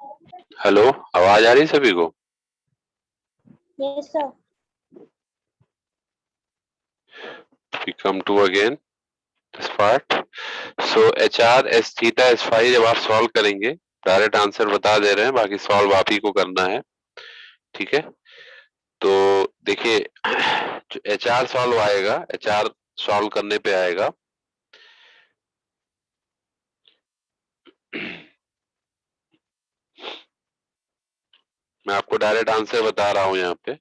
Hello, आवाज आ रही है सभी को? Yes, sir. We come to again this part. So HR S theta S phi जब आप सॉल्व करेंगे, डायरेक्ट आंसर बता दे रहे हैं, बाकी सॉल्व आप ही को करना है, ठीक है? तो देखिए, जो HR सॉल्व आएगा, HR सॉल्व करने पे आएगा, मैं आपको डायरेक्ट आंसर बता रहा हूं यहाँ पे,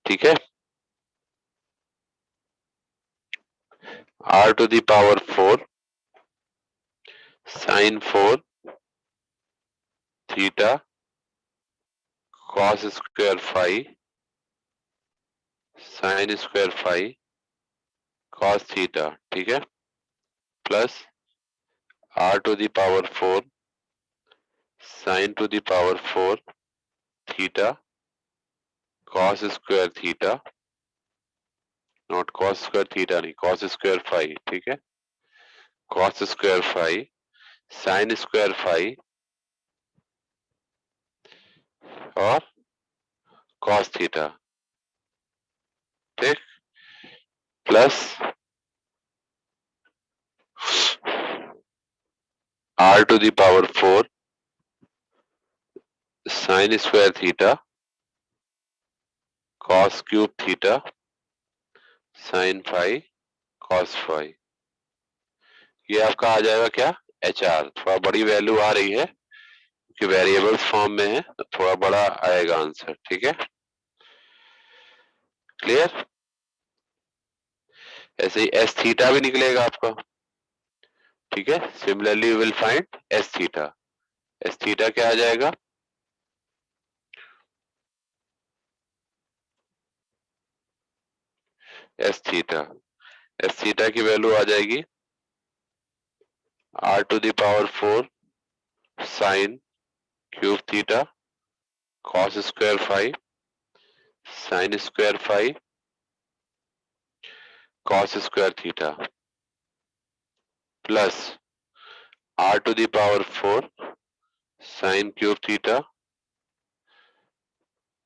ठीक है? R to the power 4 sin 4 theta cos square phi sin square phi cos theta, ठीक है? Plus R to the power 4 sin to the power 4 theta cos square theta, not cos square theta नहीं, cos square phi, ठीक है? cos square phi sin square phi और cos theta, ठीक? Plus R to the power 4 sin square theta cos cube theta sin phi cos phi, ये आपका आ जाएगा क्या? HR। थोड़ा बड़ी वैल्यू आ रही है कि वेरिएबल्स फॉर्म में है, तो थोड़ा बड़ा आएगा आंसर, ठीक है? क्लियर? ऐसे ही एस थीटा भी निकलेगा आपका, ठीक है? Similarly will find S theta. S theta क्या आ जाएगा? एस थीटा की वैल्यू आ जाएगी r to the power 4 sine cube theta cos square phi sine square phi cos square theta plus r to the power 4 sine cube theta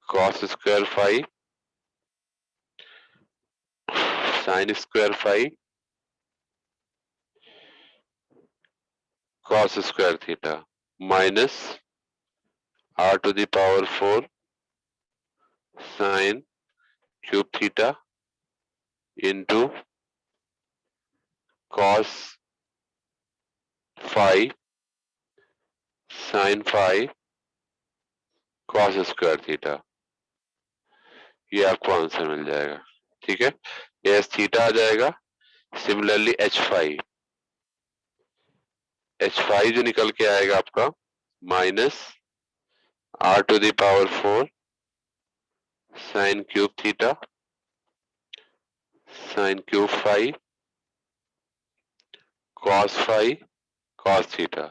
cos square phi sine square phi cos square theta minus r to the power 4 sine cube theta into cos phi sin phi cos square theta, ये आपको answer मिल जाएगा, ठीक है? ये S theta आ जाएगा। Similarly H phi जो निकल के आएगा आपका minus r to the power 4 sine cube theta sine cube phi cos phi cos theta,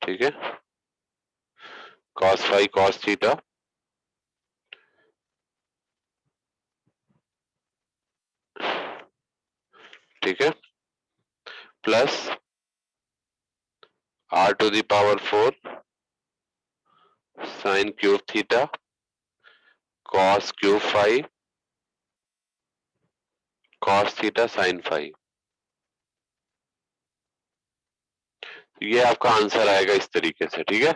ठीक है? cos फाई cos थीटा ठीक है? Plus r to the power 4 sine cube theta cos cube phi cos theta sin phi, ये आपका answer आएगा इस तरीके से, ठीक है?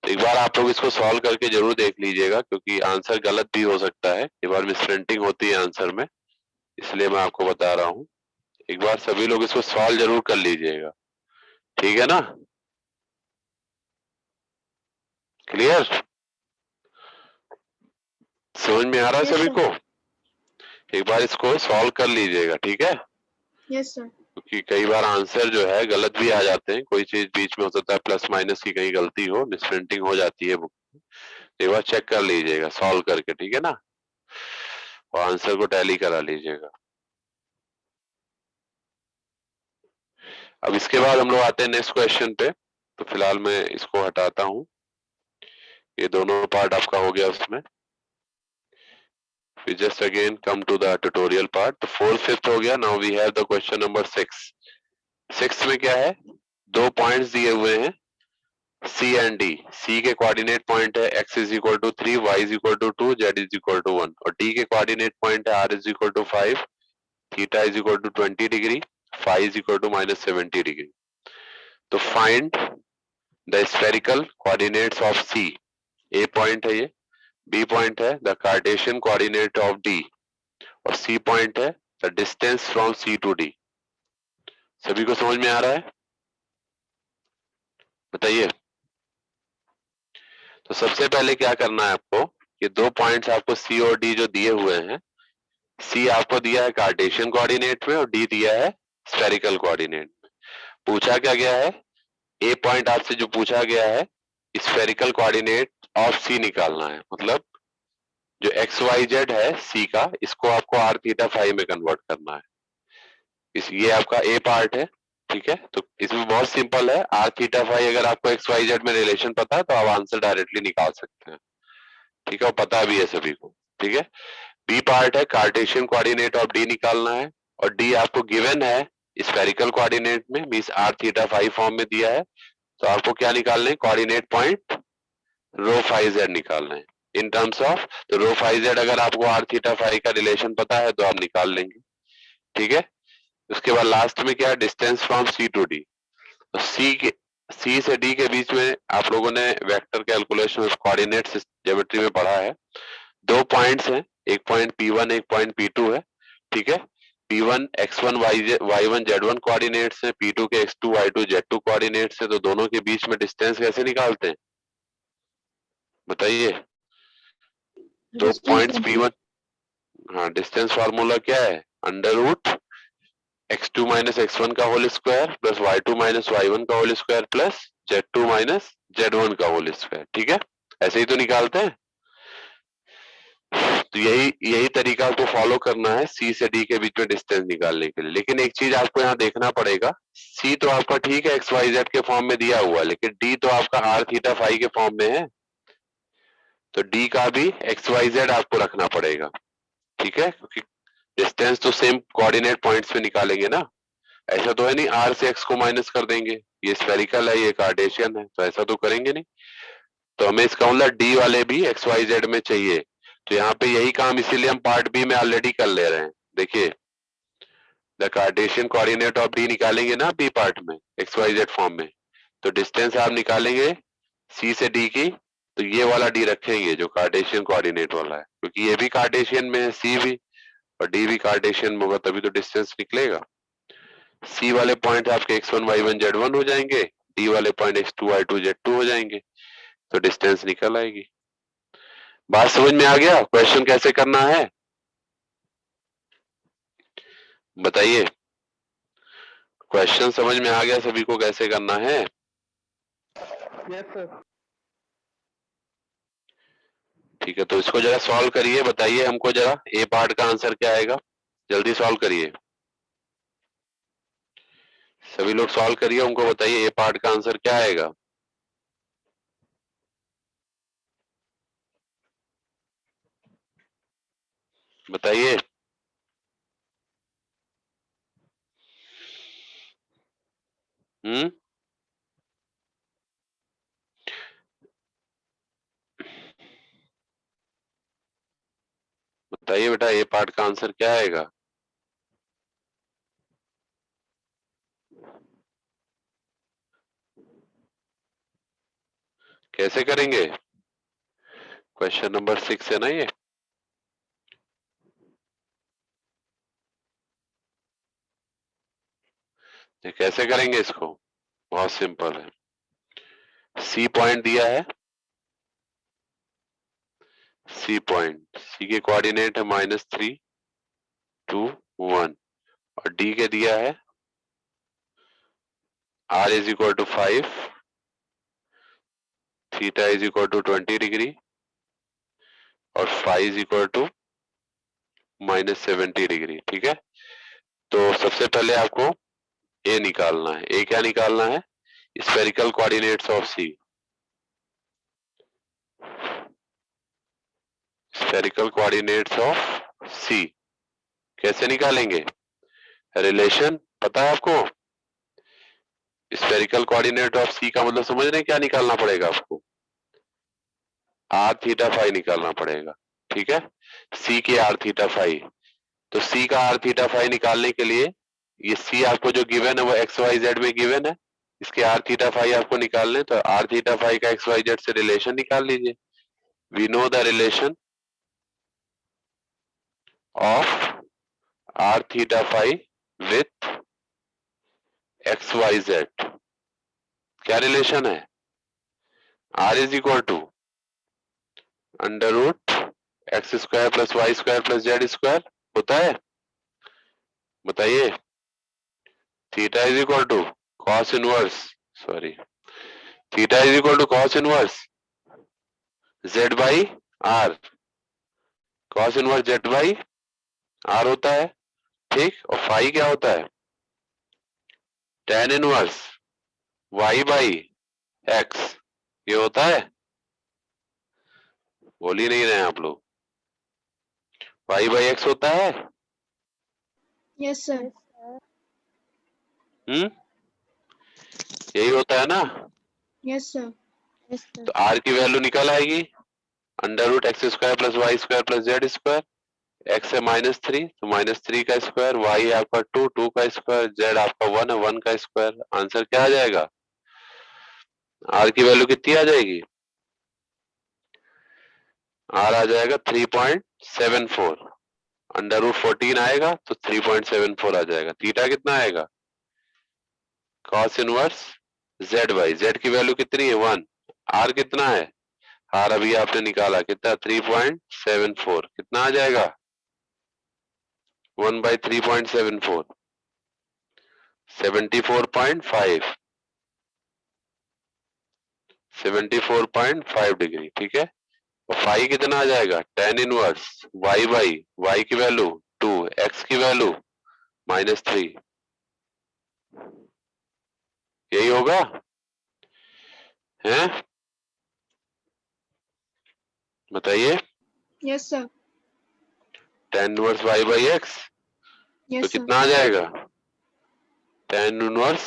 एक बार आप लोग इसको सॉल्व करके जरूर देख लीजिएगा, क्योंकि आंसर गलत भी हो सकता है, एक बार मिसप्रिंटिंग होती है आंसर में, इसलिए मैं आपको बता रहा हूँ। एक बार सभी लोग इसको सॉल्व जरूर कर लीजिएगा, ठीक है ना? क्लियर? समझ में आ रहा है Yes, सभी sir. को? एक बार इसको सॉल्व कर लीजिएगा, ठीक है? Yes, sir. क्योंकि कई बार आंसर जो है गलत भी आ जाते हैं, कोई चीज बीच में हो सकता है प्लस माइनस की कहीं गलती हो, मिसप्रिंटिंग हो जाती है बुक, एक बार चेक कर लीजिएगा सॉल्व करके, ठीक है ना? और आंसर को टैली करा लीजिएगा। अब इसके बाद हम लोग आते हैं नेक्स्ट क्वेश्चन पे, तो फिलहाल मैं इसको हटाता हूं, ये दोनों पार्ट आपका हो गया उसमें। We just again come to the tutorial part. तो 4th 5th हो गया। Now we have the question number 6। 6 में क्या है? 2 पॉइंट्स दिए हुए हैं, सी एंड डी। सी के कोऑर्डिनेट पॉइंट है x is equal to 3, y is equal to 2, z is equal to 1, और डी के कोऑर्डिनेट पॉइंट है r is equal to 5, theta is equal to 20 degree, phi is equal to -70 degree. तो find the spherical coordinates of C. A point है ये, B point है the Cartesian coordinate of D, और C point है the distance from C to D. सभी को समझ में आ रहा है? बताइए। तो सबसे पहले क्या करना है आपको, ये दो पॉइंट्स आपको सी और डी जो दिए हुए हैं, सी आपको दिया है कार्टेशियन कोऑर्डिनेट में और डी दिया है स्फेरिकल कोऑर्डिनेट में। पूछा क्या गया है, ए पॉइंट आपसे जो पूछा गया है स्फेरिकल कोऑर्डिनेट ऑफ सी निकालना है। मतलब जो एक्स वाई जेड है सी का, इसको आपको आर थीटा फाई में कन्वर्ट करना है। ये आपका ए पार्ट है, ठीक है। तो इसमें बहुत सिंपल है, आर थीटा फाई अगर आपको एक्स वाई जेड में रिलेशन पता है तो आप आंसर डायरेक्टली निकाल सकते हैं, ठीक है, और पता भी है सभी को, ठीक है। बी पार्ट है कार्टेशियन कोऑर्डिनेट ऑफ डी निकालना है, और डी आपको गिवन है स्फेरिकल कोऑर्डिनेट में, means R theta phi form में दिया है। तो आपको क्या निकालना है, coordinate point rho phi Z निकालना है इन टर्म्स ऑफ। तो रो फाई जेड अगर आपको आर थीटा फाई का रिलेशन पता है तो आप निकाल लेंगे, ठीक है। उसके बाद लास्ट में क्या है, distance from C to D. तो सी से डी के बीच में आप लोगों ने वेक्टर कैलकुलेशन कोऑर्डिनेट ज्योमेट्री में पढ़ा है, दो पॉइंट्स हैं, एक पॉइंट P1 एक पॉइंट P2 है, ठीक है। P1 x1 y1 z1 coordinates हैं, P2 के x2 y2 z2 कोऑर्डिनेट्स हैं। तो दोनों के बीच में डिस्टेंस कैसे निकालते हैं बताइए। दो पॉइंट्स P1, हाँ डिस्टेंस फार्मूला क्या है, under root x2 minus x1 का whole square plus y2 minus y1 का whole square plus z2 minus z1 का होल स्क्वायर, ठीक है। ऐसे ही तो निकालते हैं। तो यही यही तरीका आपको फॉलो करना है सी से डी के बीच में डिस्टेंस निकालने के लिए। लेकिन एक चीज आपको यहाँ देखना पड़ेगा, सी तो आपका ठीक है एक्स वाई जेड के फॉर्म में दिया हुआ है, लेकिन डी तो आपका आर थीटा फाई के फॉर्म में है। तो डी का भी एक्स वाई जेड आपको रखना पड़ेगा, ठीक है, क्योंकि डिस्टेंस तो सेम कोऑर्डिनेट पॉइंट्स पे निकालेंगे ना। ऐसा तो है नहीं आर से एक्स को माइनस कर देंगे, ये स्फेरिकल है ये कार्टेशियन है, तो ऐसा तो करेंगे नहीं। तो हमें इसका मतलब डी वाले भी एक्स वाई जेड में चाहिए। तो यहाँ पे यही काम इसीलिए हम पार्ट बी में ऑलरेडी कर ले रहे हैं। देखिए the Cartesian coordinate of D निकालेंगे ना बी पार्ट में एक्स वाई जेड फॉर्म में, तो डिस्टेंस आप निकालेंगे सी से डी की, तो ये वाला डी रखेंगे जो कार्टेशियन कोऑर्डिनेट वाला है, क्योंकि ये भी कार्टेशियन में है सी भी, और डी भी कार्टेशियन में होगा, तभी तो डिस्टेंस निकलेगा। सी वाले पॉइंट आपके x1 y1 z1 हो जाएंगे, डी वाले पॉइंट x2 y2 z2 हो जाएंगे, तो डिस्टेंस निकल आएगी। बात समझ में आ गया, क्वेश्चन कैसे करना है बताइए। क्वेश्चन समझ में आ गया सभी को कैसे करना है? Yes sir. ठीक है, तो इसको जरा सॉल्व करिए, बताइए हमको जरा ए पार्ट का आंसर क्या आएगा, जल्दी सॉल्व करिए। सभी लोग सॉल्व करिए, हमको बताइए ए पार्ट का आंसर क्या आएगा। बताइए। बताइए बेटा ए पार्ट का आंसर क्या आएगा। कैसे करेंगे, क्वेश्चन नंबर 6 है ना ये। कैसे करेंगे इसको, बहुत सिंपल है। सी पॉइंट दिया है, सी पॉइंट, सी के कोऑर्डिनेट है -3 2 1, और डी के दिया है r is equal to 5, theta is equal to 20 degree, और phi is equal to -70 degree, ठीक है। तो सबसे पहले आपको ए निकालना है। ए क्या निकालना है, spherical coordinates of C. Spherical coordinates of C कैसे निकालेंगे, रिलेशन पता है आपको, स्फेरिकल कोऑर्डिनेट ऑफ सी का मतलब समझ रहे हैं क्या निकालना पड़ेगा आपको? आर थीटा फाई निकालना पड़ेगा, ठीक है। सी के आर थीटा फाई, तो सी का आर थीटा फाई निकालने के लिए ये सी आपको जो गिवन है वो एक्स वाई जेड में गिवन है, इसके आर थीटा फाई आपको निकालने, तो आर थीटा फाई का एक्स वाई जेड से रिलेशन निकाल लीजिए। We know the relation of R theta phi with X Y Z. क्या रिलेशन है? R is equal to under root X square plus Y square plus Z square होता है, बताइए। Theta is equal to cos inverse, sorry, theta is equal to cos inverse Z by R, cos inverse Z by R होता है, ठीक। और phi क्या होता है? Tan inverse Y by X, ये होता है। बोल ही नहीं रहे हैं आप लोग, वाई बाई एक्स होता है। Yes sir. यही होता है ना। Yes sir. Yes sir. तो आर की वैल्यू निकल आएगी under root X square plus Y square plus Z square, X है -3 तो -3 का स्क्वायर, वाई है आपका 2, 2 का स्क्वायर, जेड आपका 1 है 1 का स्क्वायर। आंसर क्या आ जाएगा? आर की वैल्यू कितनी आ जाएगी? आर आ जाएगा 3.74, अंडर रूट 14 आएगा तो 3.74 आ जाएगा। थीटा कितना आएगा? Cos inverse Z by, Z की वैल्यू कितनी है? 1। आर कितना है? आर अभी आपने निकाला कितना? 3.74, कितना आ जाएगा? 1/3.74, 74.5, 74.5 डिग्री, ठीक है। और फाई कितना आ जाएगा? Tan inverse Y by, Y की वैल्यू 2, एक्स की वैल्यू -3, यही होगा है, बताइए। Yes sir. Tan inverse Y by X, तो यस सर। कितना आ जाएगा? टेन इनवर्स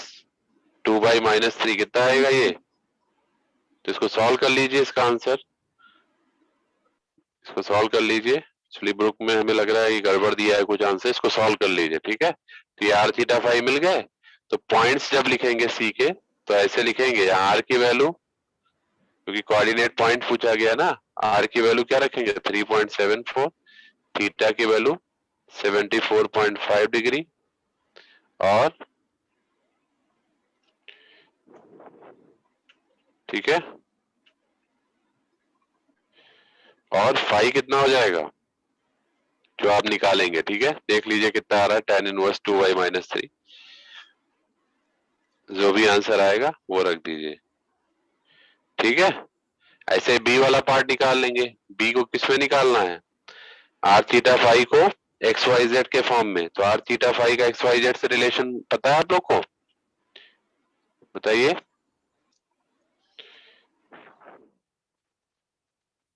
2/-3, कितना आएगा ये? तो इसको सॉल्व कर लीजिए, इसका आंसर इसको सॉल्व कर लीजिए। एक्चुअली बुक में हमें लग रहा है कि गड़बड़ दिया है कुछ आंसर, इसको सॉल्व कर लीजिए, ठीक है। तो ये आर थीटा फाई मिल गए। तो पॉइंट्स जब लिखेंगे सी के तो ऐसे लिखेंगे, आर की वैल्यू, क्योंकि कोऑर्डिनेट पॉइंट पूछा गया ना, आर की वैल्यू क्या रखेंगे? 3.74, थीटा की वैल्यू 74.5 डिग्री, और ठीक है, और फाई कितना हो जाएगा जो आप निकालेंगे, ठीक है। देख लीजिए कितना आ रहा है, टेन इनवर्स 2/-3, जो भी आंसर आएगा वो रख दीजिए, ठीक है। ऐसे बी वाला पार्ट निकाल लेंगे। बी को किसमें निकालना है? आर थीटा फाई को एक्स वाई जेड के फॉर्म में। तो आर थीटा फाई का एक्स वाई जेड से रिलेशन पता है आप लोग को? बताइए।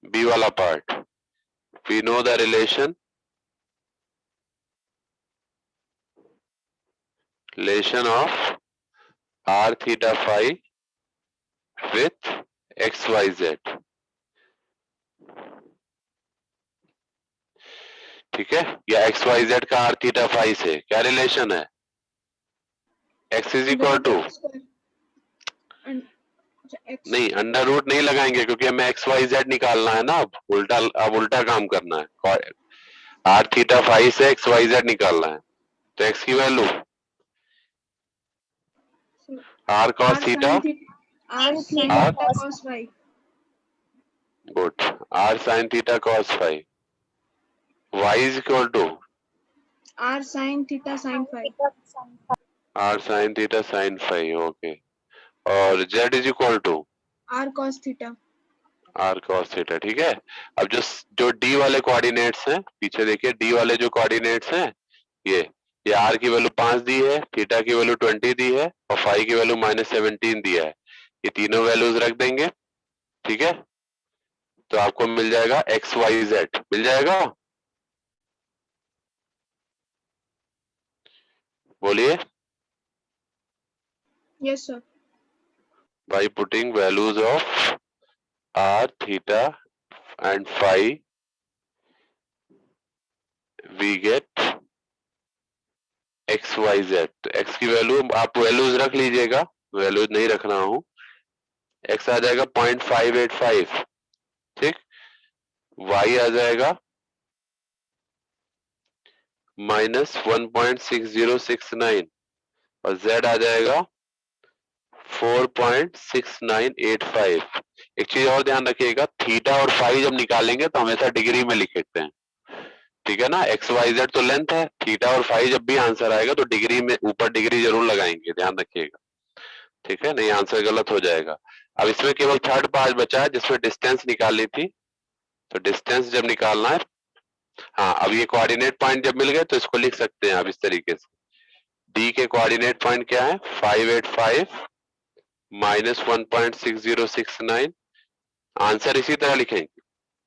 बी वाला part, we know the relation of R theta phi with X Y Z, ठीक है। या एक्स वाई जेड का आर थीटा फाई से क्या रिलेशन है? एक्स इज इक्वल टू, नहीं अंडर रूट नहीं लगाएंगे क्योंकि हमें एक्स वाई जेड निकालना है ना। अब उल्टा काम करना है, आर थीटा फाई से एक्स वाई जेड निकालना है। तो एक्स की value R cos theta, R sine theta cos phi, good, R sine theta cos phi, Y is equal to R sine theta sine phi, R sine theta sine phi, okay. और Z is equal to R cos theta, R cos theta, ठीक है। अब जो D वाले coordinates हैं, पीछे देखिए, D वाले जो कोऑर्डिनेट्स हैं, ये आर की वैल्यू 5 दी है, थीटा की वैल्यू 20 दी है, और फाई की वैल्यू -17 दिया है। ये तीनों वैल्यूज रख देंगे, ठीक है। तो आपको मिल जाएगा एक्स वाई जेड, मिल जाएगा, बोलिए। Yes, sir. By putting values of r, theta and phi, we get X Y Z. X की वैल्यू आप वैल्यूज रख लीजिएगा, वैल्यूज नहीं रख रहा हूं। एक्स आ जाएगा 0.585, ठीक। वाई आ जाएगा -1.6069 और जेड आ जाएगा 4.6985। एक चीज और ध्यान रखिएगा, थीटा और फाई जब निकालेंगे तो हमेशा डिग्री में लिखते हैं, ठीक है ना। एक्स वाई जेड तो लेंथ है, थीटा और फाई जब भी आंसर आएगा तो डिग्री में ऊपर डिग्री जरूर लगाएंगे, ध्यान रखिएगा, ठीक है, नहीं आंसर गलत हो जाएगा। अब इसमें केवल थर्ड पार्ट बचा है जिसमें डिस्टेंस निकालनी थी, तो डिस्टेंस जब निकालना है, हाँ अब ये कोऑर्डिनेट पॉइंट जब मिल गए तो इसको लिख सकते हैं आप इस तरीके से। डी के कोऑर्डिनेट पॉइंट क्या है 585 -1.6069। आंसर इसी तरह लिखेंगे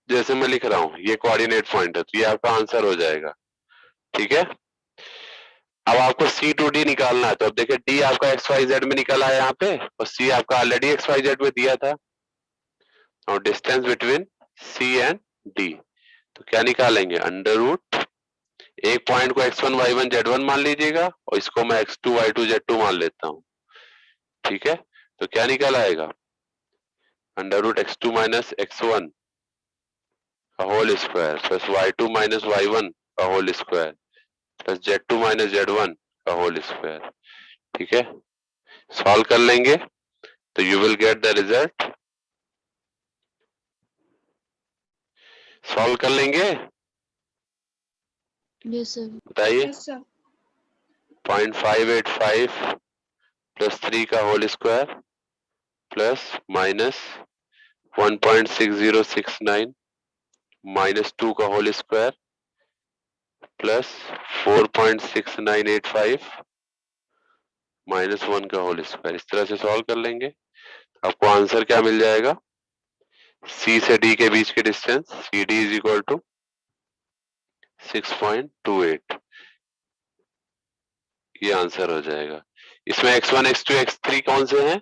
जैसे मैं लिख रहा हूं, ये कोऑर्डिनेट पॉइंट है तो ये आपका आंसर हो जाएगा, ठीक है। अब आपको सी टू डी निकालना है, तो अब देखिए डी आपका एक्स वाई जेड में निकल आया यहाँ पे और सी आपका ऑलरेडी एक्स वाई जेड में दिया था, और distance between C and D, तो क्या निकालेंगे अंडर रूट, एक पॉइंट को x1 y1 z1 मान लीजिएगा और इसको मैं x2 y2 z2 मान लेता हूं, ठीक है। तो क्या निकल आएगा under root x2 minus x1 का whole square plus y2 minus y1 का whole square plus z2 minus z1 का होल स्क्वायर, ठीक है। सॉल्व कर लेंगे तो you will get the result. Solve कर लेंगे, Yes, sir. बताइए। Yes, sir. 0.585 प्लस 3 का होल स्क्वायर प्लस माइनस 1.6069 -2 का होल स्क्वायर प्लस 4.6985 -1 का होल स्क्वायर, इस तरह से सॉल्व कर लेंगे। आपको आंसर क्या मिल जाएगा, सी से डी के बीच की distance C D is equal to 6.28, ये आंसर हो जाएगा। इसमें x1 x2 x3 कौन से हैं,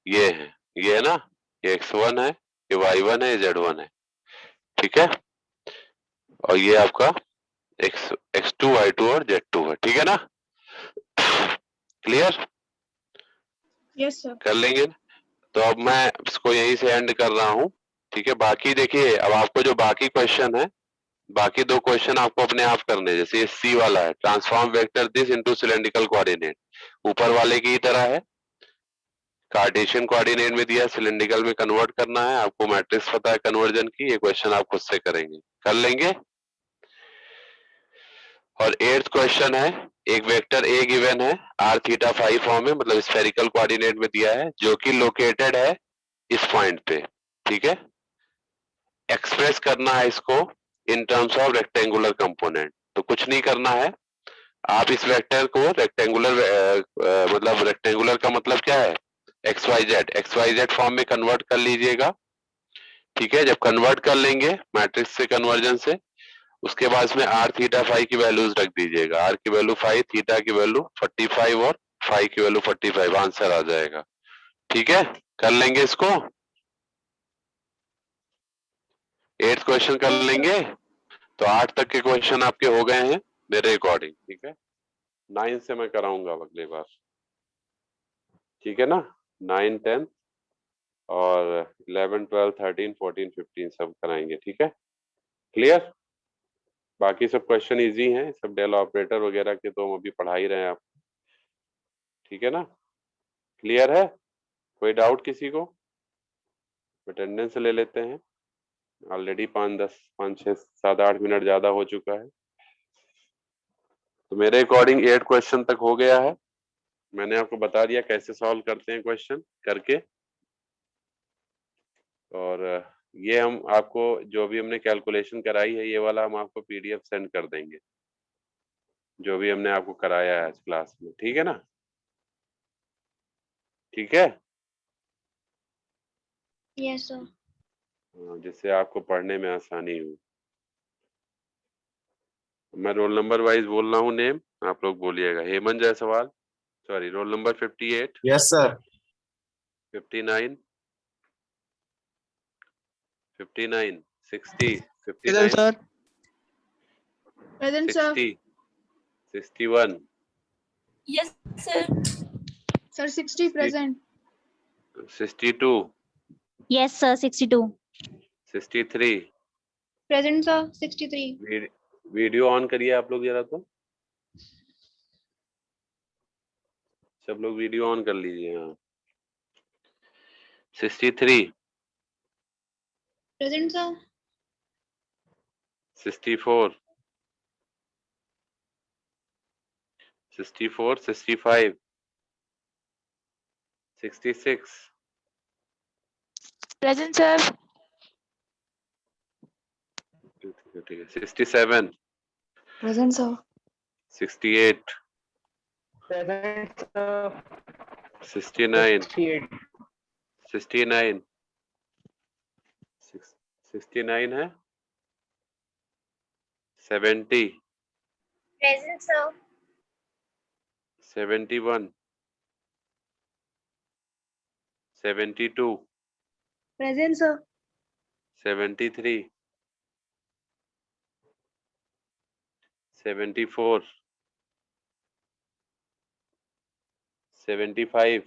ये है, ये है ना, ये x1 है, ये y1 है, ये z1 है, ठीक है। और ये आपका x2 y2 और z2 है, ठीक है ना। Clear, Yes, sir. कर लेंगे। तो अब मैं इसको यहीं से एंड कर रहा हूं, ठीक है। बाकी देखिए अब आपको जो बाकी क्वेश्चन है, बाकी दो क्वेश्चन आपको अपने आप करने, जैसे ये सी वाला है, transform vector this into cylindrical coordinate, ऊपर वाले की ही तरह है, कार्टेशियन कोऑर्डिनेट में दिया, सिलेंड्रिकल में कन्वर्ट करना है, आपको मैट्रिक्स पता है कन्वर्जन की, ये क्वेश्चन आप खुद से करेंगे, कर लेंगे। और 8th क्वेश्चन है, एक वेक्टर ए गिवन है आर थीटा फाई फॉर्म में, मतलब स्फेरिकल कोऑर्डिनेट में दिया है, जो कि लोकेटेड है इस पॉइंट पे, ठीक है। एक्सप्रेस करना है इसको in terms of rectangular component, तो कुछ नहीं करना है, आप इस वेक्टर को रेक्टेंगुलर मतलब रेक्टेंगुलर का मतलब क्या है एक्स वाई जेड फॉर्म में कन्वर्ट कर लीजिएगा, ठीक है। जब कन्वर्ट कर लेंगे मैट्रिक्स से कन्वर्जन से, उसके बाद इसमें आर थीटा फाई की वैल्यूज रख दीजिएगा, आर की वैल्यू 5, थीटा की वैल्यू 45 और फाई की वैल्यू 45, आंसर आ जाएगा, ठीक है। कर लेंगे इसको, 8th क्वेश्चन कर लेंगे, तो 8 तक के क्वेश्चन आपके हो गए हैं मेरे अकॉर्डिंग, ठीक है। 9 से मैं कराऊंगा अगली बार, ठीक है ना, 9, 10 और 11, 12, 13, 14, 15 सब कराएंगे, ठीक है। क्लियर, बाकी सब क्वेश्चन इजी हैं, सब डेल ऑपरेटर वगैरह के तो हम अभी पढ़ा ही रहे हैं आप, ठीक है ना। क्लियर है, कोई डाउट किसी को, अटेंडेंस ले लेते हैं, ऑलरेडी 5, 10, 5, 6, 7, 8 मिनट ज्यादा हो चुका है। तो मेरे अकॉर्डिंग 8 क्वेश्चन तक हो गया है, मैंने आपको बता दिया कैसे सॉल्व करते हैं क्वेश्चन करके, और ये हम आपको जो भी हमने कैलकुलेशन कराई है ये वाला हम आपको पीडीएफ सेंड कर देंगे, जो भी हमने आपको कराया है आज क्लास में, ठीक है ना, ठीक है। Yes, sir. जिससे आपको पढ़ने में आसानी हो। मैं रोल नंबर वाइज बोल रहा हूँ नेम, आप लोग बोलिएगा। Hemant Jaiswal, sorry, roll number 58, Yes, sir. 59, 59, 60, Present, 59, sir. Present, sir. 60, 61, Yes, sir. Sir, 60 present. 62, Yes, sir. 62. 63. Present, sir. 63. Video on करिए आप लोग जरा, तो सब लोग वीडियो ऑन कर लीजिए। हाँ, 63, Present, sir. 64, 64, 65, 66, Present, sir. ठीक है, 67, Present, sir. 68, Present, sir. 69, 68. 69, 69 है, 70, Present, sir. 71, 72, Present, sir. 73, 74, 75,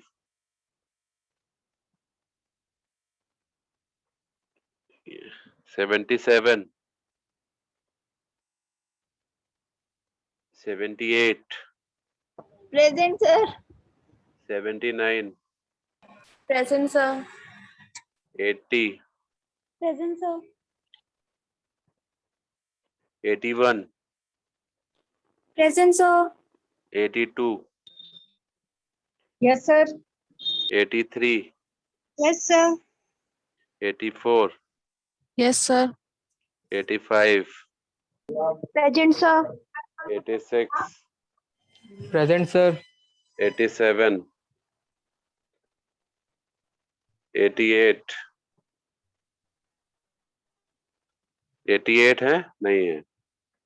yeah, 77, 78, Present, sir. 79, Present, sir. 80, Present, sir. 81, Present, sir. 82, Yes, sir. 83, Yes, sir. 84, Yes, sir. 85, Present, sir. 86, Present, sir. 87, 88, 88 है, नहीं है।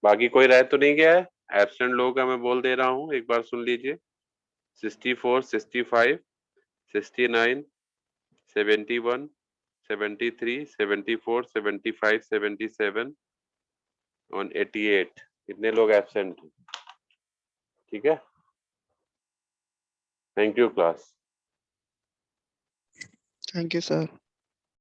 बाकी कोई रह तो नहीं गया है? एब्सेंट लोग का मैं बोल दे रहा हूँ, एक बार सुन लीजिए। 64, 65, 69, 71, 73, 74, 75, 77 और 88, इतने लोग एब्सेंट हैं। ठीक है, thank you class. Thank you, sir.